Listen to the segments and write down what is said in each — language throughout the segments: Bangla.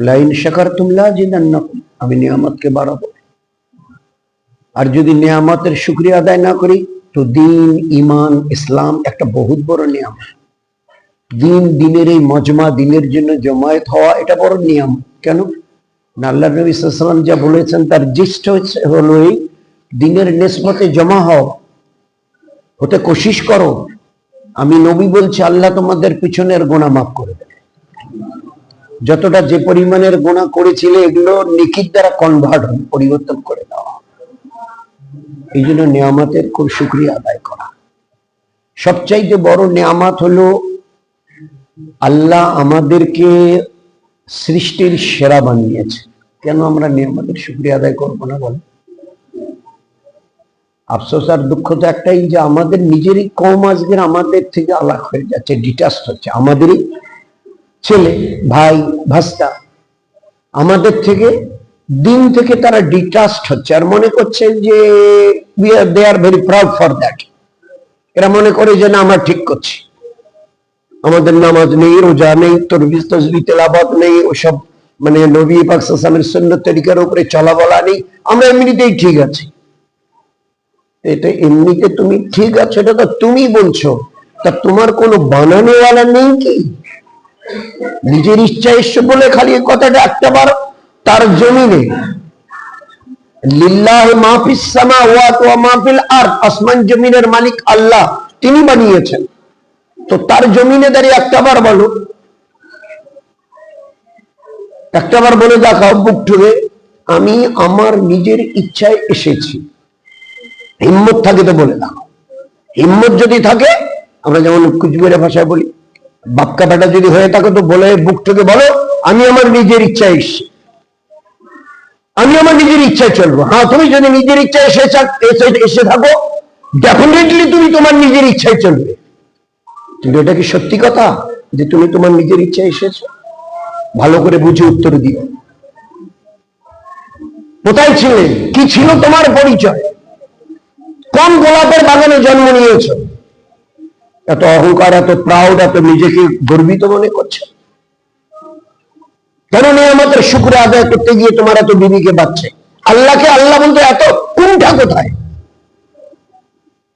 লাইন শাকারতুম লাযিদান্নাকুম, আমি নিয়ামতকে বাড়াবো। আর যদি নিয়ামতের শুকরিয়া আদায় না করি তো দিন, ইমান, ইসলাম একটা বহুত বড় নিয়ামত। দিনের এই মজমা, দিনের জন্য জমায়েত হওয়া, এটা বড় নিয়ামত। কেন না? আল্লাহ নবী সাল্লাল্লাহু আলাইহি ওয়াসাল্লাম যা বলেছেন তার জিষ্ট হলো এই, দিনের নিসবতে জমা হতে কোশিশ করো। আমি নবী বলছি, আল্লাহ তোমাদের পিছনের গুনাহ মাফ করে দেবে। যতটা যে পরিমাণের গুনাহ করেছিলে এগুলো নেকির দ্বারা কনভার্ট হবে, পরিবর্তন করে দেওয়া। এই জন্য নিয়ামতের খুব শুকরিয়া আদায় করা। সবচাইতে বড় নিয়ামত হলো আল্লাহ আমাদেরকে সৃষ্টির সেরা বানিয়েছে। কেন আমরা নিয়ামতের শুকরিয়া আদায় করবো না বলেন? আফসোস আর দুঃখ তো একটাই, যে আমাদের নিজেরই কম আজকের আমাদের থেকে আলাদা হয়ে যাচ্ছে, ডিটাচড হচ্ছে। আমাদেরই ছেলে, ভাই, ভাস্তা আমাদের থেকে দিন থেকে তারা ডিটাচড হচ্ছে, আর মনে করছে যে they are very proud for that. এরা মনে করে যে না, আমরা ঠিক করছি, আমাদের নামাজ নেই, রোজা নেই, তরবিজ তসবিহ তেলাওয়াত নেই, ওসব মানে নবী পাক সাল্লাল্লাহু আলাইহি ওয়াসাল্লামের সুন্নাত তরিকার উপরে চলা বলা নেই, আমরা এমনিতেই ঠিক আছি। এটা এমনিতে তুমি ঠিক আছো, এটা তো তুমি বলছো, তা তোমার কোনো বানানোওয়ালা নেই কি? নিজের ইচ্ছা এসে বলে খালি কথাটা একটাবার তার জমিনে লিল্লাহি মা ফিস সামাওয়াতি ওয়া মা ফিল আরদ, আসমান জমিনের মালিক আল্লাহ, তিনি বানিয়েছেন। তো তার জমিনে দাঁড়িয়ে একটাবার বলো, একটাবার বলে দেখাও বুক ঠুকে, আমি আমার নিজের ইচ্ছায় এসেছি। হিম্মত থাকে তো বলে দাও। হিম্মত যদি থাকে, আমরা যেমন কুচবিহারের ভাষায় বলি, বাপকা বেটা যদি হয়ে থাকে তো বলে বুক ঠুকে বলো, আমি আমার নিজের ইচ্ছায় এসেছি, আমি আমার নিজের ইচ্ছায় চলবো। হ্যাঁ, তুমি যদি নিজের ইচ্ছায় এসে থাকো, ডেফিনেটলি তুমি তোমার নিজের ইচ্ছায় চলবে। কিন্তু এটা কি সত্যি কথা যে তুমি তোমার নিজের ইচ্ছায় এসেছো? ভালো করে বুঝে উত্তর দিও। কোথায় ছিলে? কি ছিল তোমার পরিচয়? কোন গোলাপের বাগানে জন্ম নিয়েছো? এত অহংকার, এত প্রাউড, এত নিজেকে গর্বিত মনে করছে কেন? নিয়ামতের শুকর আদায় করতে গিয়ে তোমার এত বিবিকে বাঁচছে। আল্লাহকে আল্লাহ বলতে এত কোনটা কোথায়?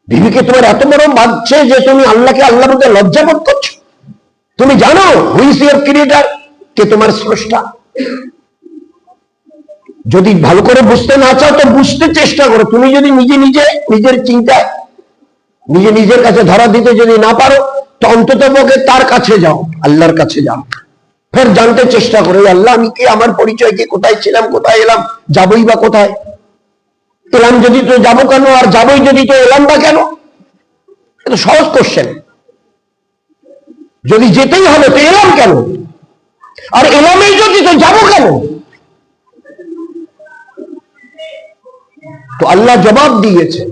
বিবিকে তোমার এত বড় বাঁচছে যে তুমি আল্লাহকে আল্লাহ বলতে লজ্জা বোধ করছো। তুমি জানো হু ইজ ইওর ক্রিয়েটর, কে তোমার স্রষ্টা? যদি ভালো করে বুঝতে না চাও তো বুঝতে চেষ্টা করো। তুমি যদি নিজের চিন্তায় নিজের কাছে ধরা দিতে যদি না পারো, তো অন্তত পক্ষে তার কাছে যাও, আল্লাহর কাছে যাও, ফের জানতে চেষ্টা করো আল্লাহ আমি কে, আমার পরিচয় কে, কোথায় ছিলাম, কোথায় এলাম, যাবই বা কোথায়? এলাম যদি তো যাবো কেন, আর যাবই যদি তো এলাম বা কেন? এটা সহজ কোশ্চেন। যদি যেতেই হবে তো এলাম কেন, আর এলামেই যদি তো যাবো কেন? তো আল্লাহ জবাব দিয়েছে,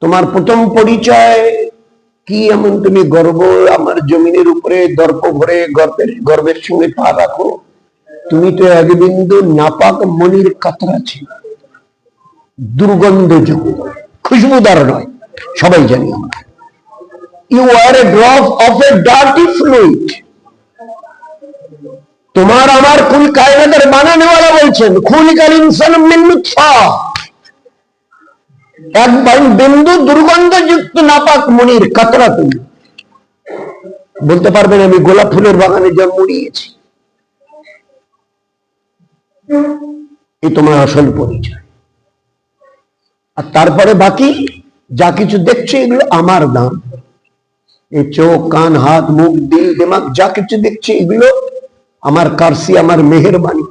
তোমার প্রথম পরিচয় কি এমন তুমি গর্ব আমার জমিনের উপরে দর্প ভরে গর্বের সঙ্গে পা রাখো? তুমি তো এক বিন্দু নাপাক মনির কাতরা ছিল, দুর্গন্ধযুক্ত, খুশবুদার নয়, সবাই জানি আমরা। You are a drop of a dirty fluid. তোমার আমার কুল কায়নাতের বানানেওয়ালা বলছেন খুলিকাল ইনসানু মিন নুতফা, এক বিন্দু দুর্গন্ধযুক্ত নাপাক মনির কাতরা। তুমি বলতে পারবেন আমি গোলাপ ফুলের বাগানে জন্ম নিয়েছি? এই তোমার আসল পরিচয়। আর তারপরে বাকি যা কিছু দেখছো এগুলো আমার দান। এই চোখ, কান, হাত, মুখ, দিল, দিমাগ যা কিছু দেখছো এগুলো আমার কারসি, আমার মেহেরবানি,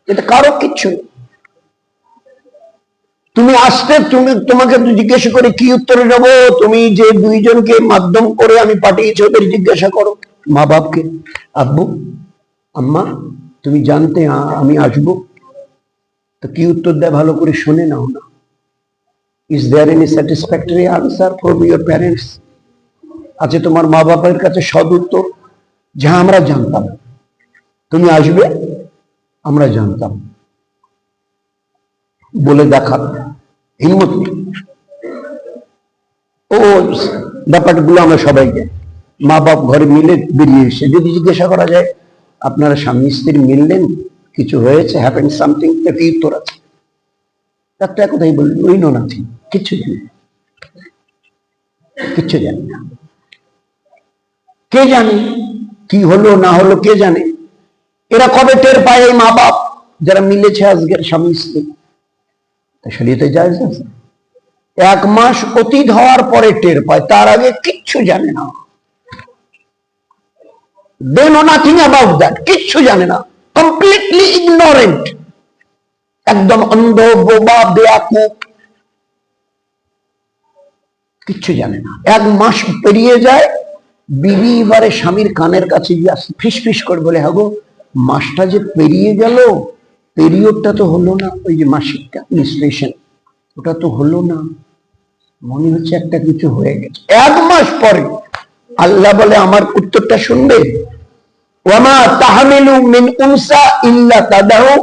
এটা কারো কিচ্ছু নেই। তুমি আসতে তোমাকে জিজ্ঞেস করে কি উত্তরে দেব? তুমি যে দুইজনকে মাধ্যম করে আমি পাঠিয়েছি ওদের জিজ্ঞাসা করো, মা বাপকে, আব্বু আম্মা তুমি জানতে আমি আসবো? তো কি উত্তর দেয় ভালো করে শুনে নাও না। Is there any satisfactory answer from your parents? আছে তোমার মা বাবার কাছে সদ উত্তর? যা আমরা জানতাম তুমি আসবে, আমরা জানতাম, বলে দেখার হিম্মত নেই। ও ব্যাপারগুলো আমরা সবাই জানি। মা বাপ ঘরে মিলে বেরিয়ে এসে যদি জিজ্ঞাসা করা যায় আপনারা স্বামী স্ত্রী মিললেন, কিছু হয়েছে, হ্যাপেন সামথিং, কি উত্তর আছে? একটা কথাই বললেন, উই নো নাথিং, কিচ্ছু জানি না, কিচ্ছু জানি না। কে জানে কি হলো না হলো, কে জানে? এরা কবে টের পায় এই মা বাপ যারা মিলেছে আজকের স্বামী স্ত্রী? শরীয়তে জায়েজ আছে। 1 মাস অতীত হওয়ার পরে টের পায়, তার আগে কিচ্ছু জানে না। They know nothing about that, কিচ্ছু জানে না, কমপ্লিটলি ইগনোরেন্ট, একদম অন্ধ, বোবা, বেয়াকুব, কিচ্ছু জানে না। 1 মাস পেরিয়ে যায়, বিবি এবারে স্বামীর কানের কাছে গিয়ে ফিস ফিস করে বলে, হাগো মাসটা যে পেরিয়ে গেল, পিরিয়ডটা তো হলো না, ওই যে মাসিকটা মেনস্ট্রুয়েশন, ওটা তো হলো না, মনে হচ্ছে একটা কিছু হয়ে গেছে। 1 মাস পরে আল্লাহ বলে, আমার উত্তরটা শুনবে, ওয়ামা তাহমিলু মিন উনসা ইল্লা তাদাহু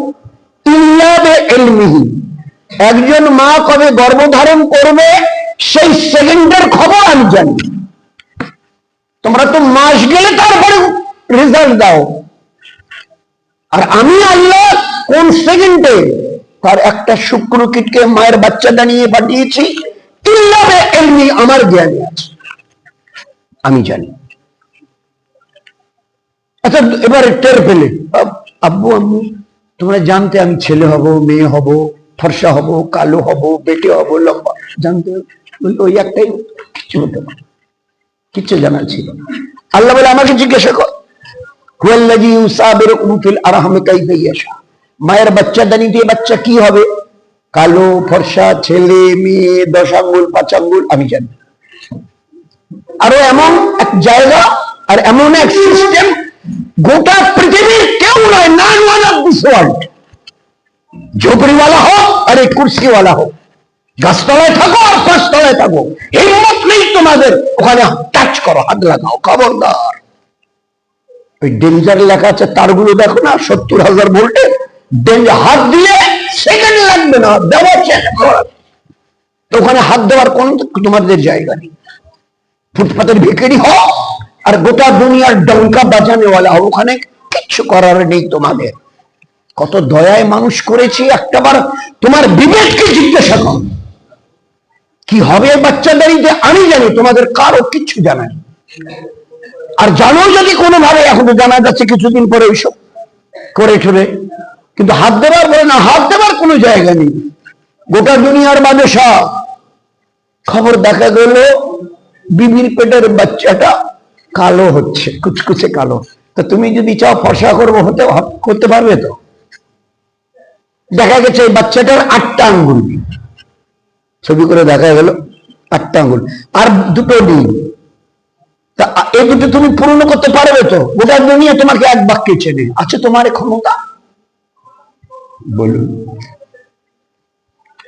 ইল্লা বিইলমিহি। একজন মা কবে গর্ভধারণ করবে সেই সেকেন্ডের খবর আমি জানি। তোমরা তো মাস গেলে তারপরে রেজাল্ট দাও, আর আমি আল্লাহ কোন সেকেন্ডে তার একটা শুক্রকীটকে মায়ের বাচ্চা দাঁড়িয়ে পাঠিয়েছি, ইল্লা বিইলমি, আমার জ্ঞানে আছে, আমি জানি। আচ্ছা, এবারে টের পেলে, আব্বু আম্মু তোমরা জানতে আমি ছেলে হব, মেয়ে হব, ফর্সা হব, কালো হব, বেটে হব, লম্বা, জানতে? ওই একটাই, কিছু হতে পারে, কিচ্ছু জানা ছিল না। আল্লাহ বলে, আমাকে জিজ্ঞাসা কর, হুয়াল্লাযী ইউসাবিরুকুম ফিল আরহামি কাইফা ইয়াশা। মায়ের বাচ্চা দানি দিয়ে বাচ্চা কি হবে, কালো, ফর্সা, ছেলে, মেয়ে, 10 আঙ্গুল, 5 আঙ্গুল, আমি জানি। আরো এমন এক জায়গা আর এমন এক সিস্টেম, গোটা পৃথিবীর কেউ নয়, none one of this world, ঝোপড়িওয়ালা হোক আর এই কুর্সিওয়ালা হোক, গাছতলায় থাকো আর 5 তলায় থাকো, হিম্মত নেই তোমাদের ওখানে টাচ করো, হাত লাগাও, খবরদার। ওই ডেঞ্জার লেখা আছে, তারগুলো দেখো না, 70,000 ভোল্টের, ডেঞ্জার, হাত দিয়ে সেকেন্ড লাগবে না, দেওয়া ওখানে হাত দেওয়ার কোন তোমাদের জায়গা নেই। ফুটপাতের ভিখারি হোক আর গোটা দুনিয়ার ডঙ্কা বাজানেওয়ালা হোক, ওখানে কিচ্ছু করার নেই তোমাদের। কত দয়ায় মানুষ করেছি, একটাবার তোমার বিবেককে জিজ্ঞাসা করো, কি হবে বাচ্চাদারিতে আমি জানি, তোমাদের কারো কিচ্ছু জানা নেই। আর জানো যদি কোনোভাবে, এখনো জানা যাচ্ছে কিছুদিন পরে ওইসব করে ঠলে, কিন্তু হাত দেবার বলে না, হাত দেবার কোনো জায়গা নেই। গোটা দুনিয়ার বাদশা, খবর দেখা গেল বিবির পেটের বাচ্চাটা কালো হচ্ছে, কুচকুচে কালো, তো তুমি যদি চাও ফর্সা করবো, করতে পারবে তো? দেখা গেছে এই বাচ্চাটার 8টা আঙ্গুল, ছবি করে দেখা গেল 8টা আঙ্গুল আর 2টো ডিম, তা এই দুটো তুমি পূর্ণ করতে পারবে তো? গোটা দুনিয়া তোমাকে এক বাক্যে চেনে, আছে তোমার ক্ষমতা? বলুন।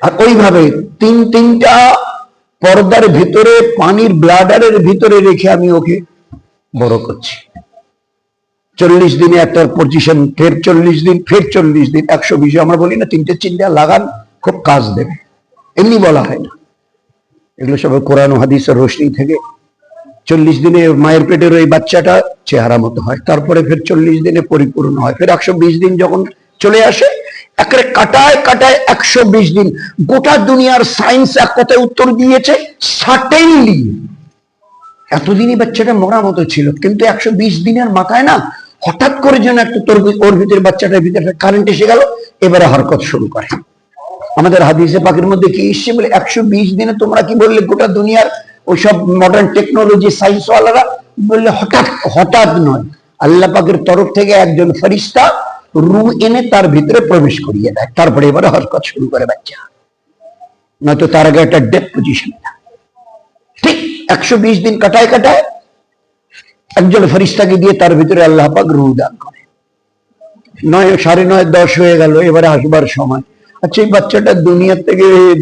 আর ওইভাবে 3টা পর্দার ভিতরে, পানির ব্লাডারের ভিতরে রেখে আমি ওকে বড় করছি। 40 দিনে একটা পজিশন, ফের 40 দিন, ফের 40 দিন, 120। আমরা বলি না 3টে চিন্তা লাগান, খুব কাজ দেবে, এমনি বলা হয় না। এগুলো সব কোরআন ও হাদিসের রোশনি থেকে। 40 দিনে মায়ের পেটের ওই বাচ্চাটা চেহারা মতো হয়, তারপরে ফের 40 দিনে পরিপূর্ণ হয়, ফের 120 দিন যখন চলে আসে, একেবারে কাটায় কাটায় 120 দিন। গোটা দুনিয়ার সায়েন্স এক কথায় উত্তর দিয়েছে, সার্টেনলি এতদিনই বাচ্চাটা মরা মতো ছিল, কিন্তু 120 দিনের মাথায় না হঠাৎ করে যেন একটা ওর ভিতরে, বাচ্চাটার ভিতরে কারেন্ট এসে গেল, এবারে হরকত শুরু করে। আমাদের হাদিসে পাকের মধ্যে কি এসছে বলে, 120 দিনে তোমরা কি বললে, গোটা দুনিয়ার ওইসব মডার্ন টেকনোলজি সায়েন্স ওয়ালারা বললে হঠাৎ নয়, আল্লাহ পাকের তরফ থেকে একজন ফেরেশতা রূহ এনে তার ভিতরে প্রবেশ করিয়ে দেয়, তারপরে এবারে হরকত শুরু করে বাচ্চা, নয়তো তার আগে একটা ডেথ পজিশন। ঠিক 120 দিন কাটায় কাটায় একজন ফেরেশতাকে দিয়ে তার ভিতরে আল্লাহ পাক রূহ দান করে। 9, 9:30, 10 হয়ে গেল, এবারে আসবার সময়। আচ্ছা, এই বাচ্চাটা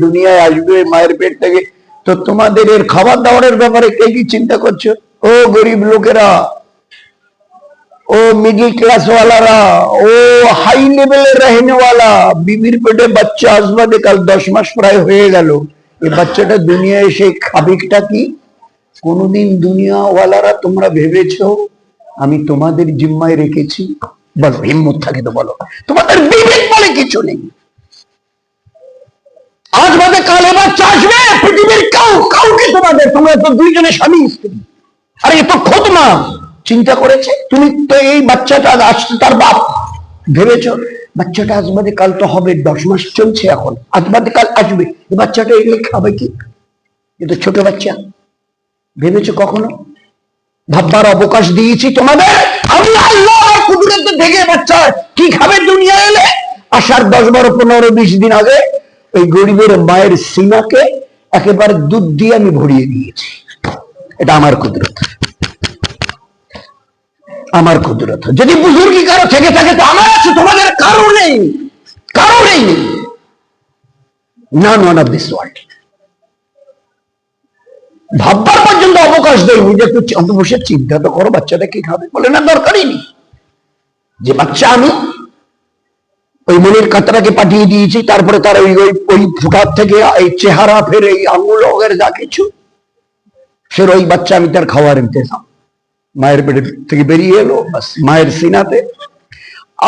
দুনিয়ায় আসবে মায়ের পেট থেকে, তো তোমাদের এর খাবার দাবারের ব্যাপারে কে কি চিন্তা করছো? ও গরিব লোকেরা, ও মিডিল ক্লাস ওয়ালারা, ও হাই লেভেলের রহনেওয়ালা, বিবির পেটে বাচ্চা আসবাদে কাল 10 মাস প্রায় হয়ে গেল, এই বাচ্চাটা দুনিয়ায় এসে খাবিকটা কি? কোনদিন দুনিয়াওয়ালারা তোমরা ভেবেছো আমি তোমাদের জিম্মায় রেখেছি। বলো, হিম্মত থাকে তো বলো, তোমাদের বিবেক বলে কিছু নেই। আজ বাদে কাল এ বাচ্চা আসবে, পৃথিবীর কাউকে তোমাদের, তোমরা তো দুইজনে স্বামী স্ত্রী, আরে এ তো খোদমা চিন্তা করেছে। তুমি তো এই বাচ্চাটা আসছে তার বাপ ভেবেছ, বাচ্চাটা আজ বাদে কাল তো হবে, 10 মাস চলছে এখন, আজ বাদে কাল আসবে, এই বাচ্চাটা এগুলো খাবে কি? এ তো ছোট বাচ্চা, ভেবেছো কখনো? ভাববার অবকাশ দিয়েছি তোমাদের আমি, আল্লাহ কুদরতে দেখে বাচ্চা কি খাবে দুনিয়া এলে। আসার 10, 12, 15, 20 দিন আগে ওই গরিবের মায়ের সিনাকে একেবারে দুধ দিয়ে আমি ভরিয়ে দিয়েছি। এটা আমার কুদরত, আমার কুদরত। যদি বুজুর্গি কারো থেকে থাকে তো আমার আছে, তোমাদের কারো নেই, কারো নেই। None of this world. ভাববার পর্যন্ত অবকাশ দেয়নি যে একটু বসে চিন্তা তো করো বাচ্চাটা কি খাবে। বলে না, দরকারই নেই। যে বাচ্চা আমি ওই মনের কাতরাকে পাঠিয়ে দিয়েছি, তারপরে তার ওই ফুটার থেকে এই চেহারা ফের এই আঙুল ওগের যা কিছু, সে ওই বাচ্চা আমি তার খাওয়ার ইন্তজাম, মায়ের পেটে থেকে বেরিয়ে এলো বাস মায়ের সিনাতে।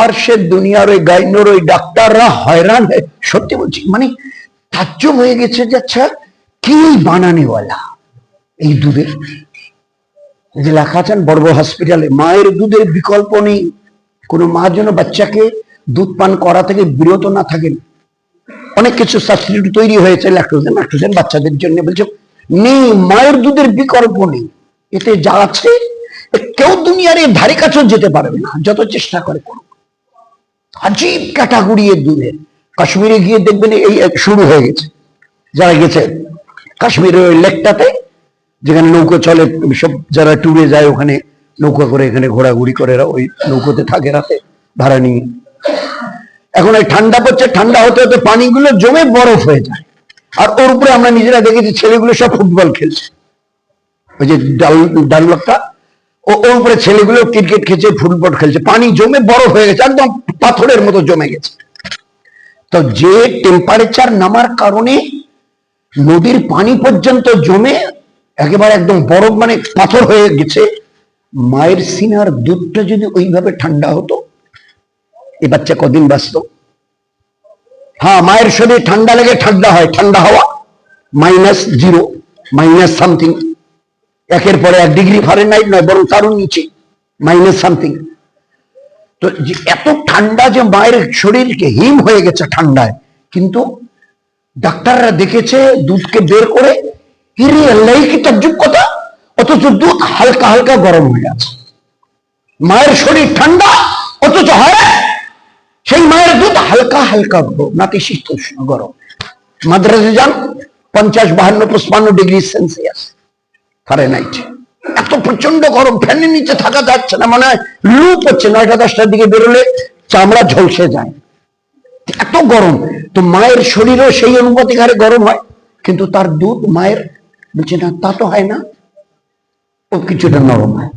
আর সে দুনিয়ার ওই গাইনোর ওই ডাক্তাররা হয়রান হয়ে, সত্যি বলছি মানে তাজ্জব হয়ে গেছে যে আচ্ছা কি বানানেওয়ালা এই দুধের। যে লেখা আছেন বড় বড় হসপিটালে মায়ের দুধের বিকল্প নেই, কোনো মা যেন বাচ্চাকে দুধ পান করা থেকে বিরত না থাকেন। অনেক কিছু সাবস্টিটিউট তৈরি হয়েছে, ল্যাকটোজেন বাচ্চাদের জন্য, বলছে নেই, মায়ের দুধের বিকল্প নেই। এতে যা আছে কেউ দুনিয়ার এই ধারে কাছেও যেতে পারবে না, যত চেষ্টা করে করুক। আজীব ক্যাটাগরি এর দুধের। কাশ্মীরে গিয়ে দেখবেন এই শুরু হয়ে গেছে, যারা গেছে কাশ্মীরের ওই লেকটাতে যেখানে নৌকো চলে, সব যারা ট্যুরে যায় ওখানে নৌকা করে এখানে ঘোরাঘুরি করে, ওই নৌকোতে থাকে রাতে ভাড়া নিয়ে। এখন এই ঠান্ডা পড়ছে, ঠান্ডা হতে হতে পানিগুলো জমে বরফ হয়ে যায়, আর ওর উপরে আমরা নিজেরা দেখেছি ছেলেগুলো সব ফুটবল খেলছে, ওই যে ডানলকটা ওর উপরে ছেলেগুলো ক্রিকেট খেলছে, ফুটবল খেলছে, পানি জমে বরফ হয়ে গেছে, একদম পাথরের মতো জমে গেছে। তো যে টেম্পারেচার নামার কারণে নদীর পানি পর্যন্ত জমে একেবারে একদম বরফ মানে পাথর হয়ে গেছে, মায়ের সিনার দুধটা যদি ওইভাবে ঠান্ডা হতো, এ বাচ্চা কদিন বাঁচত? হ্যাঁ, মায়ের শরীরে ঠান্ডা লেগে ঠান্ডা হয়, ঠান্ডা হাওয়া -0, মাইনাস সামথিং, 1-এর পরে 1 ডিগ্রি ফারেনহাইট নয়, বরং তারও নিচে মাইনাস সামথিং। তো এত ঠান্ডা যে মায়ের শরীরকে হিম হয়ে গেছে ঠান্ডায়, কিন্তু ডাক্তাররা দেখেছে দুধকে বের করে, হিরে আল্লাহ কি তাজ্জুব কথা, অথচ দুধ হালকা হালকা গরম হয়ে আছে। মায়ের শরীর ঠান্ডা, অথচ হয় সেই মায়ের দুধ হালকা হালকা নাতিশীতোষ্ণ গরম। মাদ্রাসে যান, 50, 52, 55 ডিগ্রি সেলসিয়াস ফারেনহাইট, এত প্রচন্ড গরম, ফ্যানের নিচে থাকা যাচ্ছে না, মনে হয় লু পড়ছে। 9টা 10টার দিকে বেরোলে চামড়া ঝলসে যায়, এত গরম। তো মায়ের শরীরও সেই অনুপাতিক হারে গরম হয়, কিন্তু তার দুধ মায়ের বলছে না, তা তো হয় না, ও কিছুটা নরম হয়।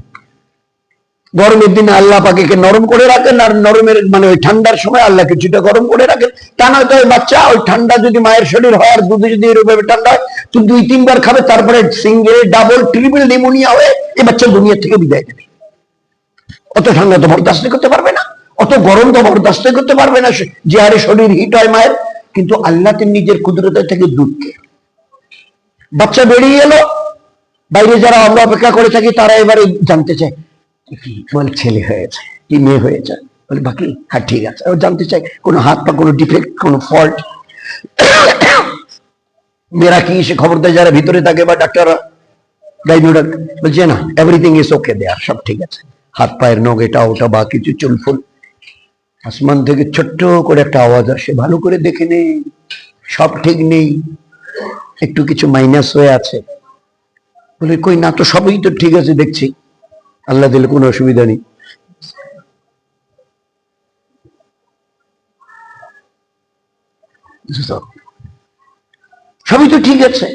গরমের দিনে আল্লাহ পাকে নরম করে রাখেন, আর নরমের মানে ওই ঠান্ডার সময় আল্লাহ কিছুটা গরম করে রাখেন। তা নয়তো ওই বাচ্চা ওই ঠান্ডা যদি মায়ের শরীর হয় আর দুধে যদি এরকম ঠান্ডা হয়, তো 2-3 বার খাবে, তারপরে সিঙ্গেল, ডাবল, ট্রিপল নিউমোনিয়া হয়ে এই বাচ্চা দুনিয়া থেকে বিদায় দেবে। অত ঠান্ডা তো বরদাস্ত করতে পারবে না, অত গরম তো বরদাস্ত করতে পারবে না, যে হারে শরীর হিট হয় মায়ের। কিন্তু আল্লাহ নিজের কুদরতের থেকে দুধকে, বাচ্চা বেরিয়ে এলো, বাইরে যারা আমরা অপেক্ষা করে থাকি তারা এবারে জানতে চায় কি বল, ছেলে হয়েছে কি মেয়ে হয়েছে, বলে বাকি হ্যাঁ ঠিক আছে। ও জানতে চাই কোনো হাত পা কোনো ডিফেক্ট, কোনো ফল্ট, মেয়েরা কি সে খবর দেয় যারা ভিতরে থাকে বা ডাক্তাররা, গাইনোডাক বলছে না, এভরিথিং ইজ ওকে, দেয়ার সব ঠিক আছে, হাত পায়ের নখ এটা ওটা বা কিছু চুলফুল। আসমান থেকে ছোট্ট করে একটা আওয়াজ আসে, ভালো করে দেখে নেই, সব ঠিক নেই, একটু কিছু মাইনাস হয়ে আছে। বলে কই না তো, সবই তো ঠিক আছে দেখছি, আল্লাহ দিলে কোনো অসুবিধা নেই। সবই তো ঠিক আছে।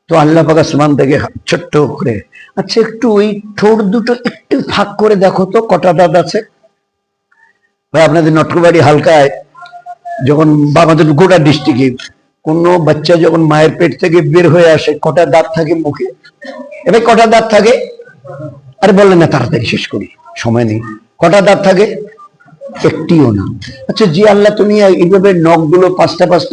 তো আল্লাহ পাক আসমান থেকে ছোট্ট করে, আচ্ছা একটু ওই ঠোঁট দুটো একটু ফাঁক করে দেখো তো কটা দাঁত আছে। ভাই আপনাদের নটকবাড়ি হালকায় যখন আমাদের গোটা ডিস্ট্রিক্টে কোনো বাচ্চা যখন মায়ের পেট থেকে বের হয়ে আসে, কটা দাঁত থাকে মুখে? এবার কটা দাঁত থাকে? আরে বললেন না, তাড়াতাড়ি শেষ করি, সময় নেই। কটা দাঁত থাকে? একটিও না। আচ্ছা জি আল্লাহ, তুমি এইভাবে নখগুলো পাঁচটা পাঁচটা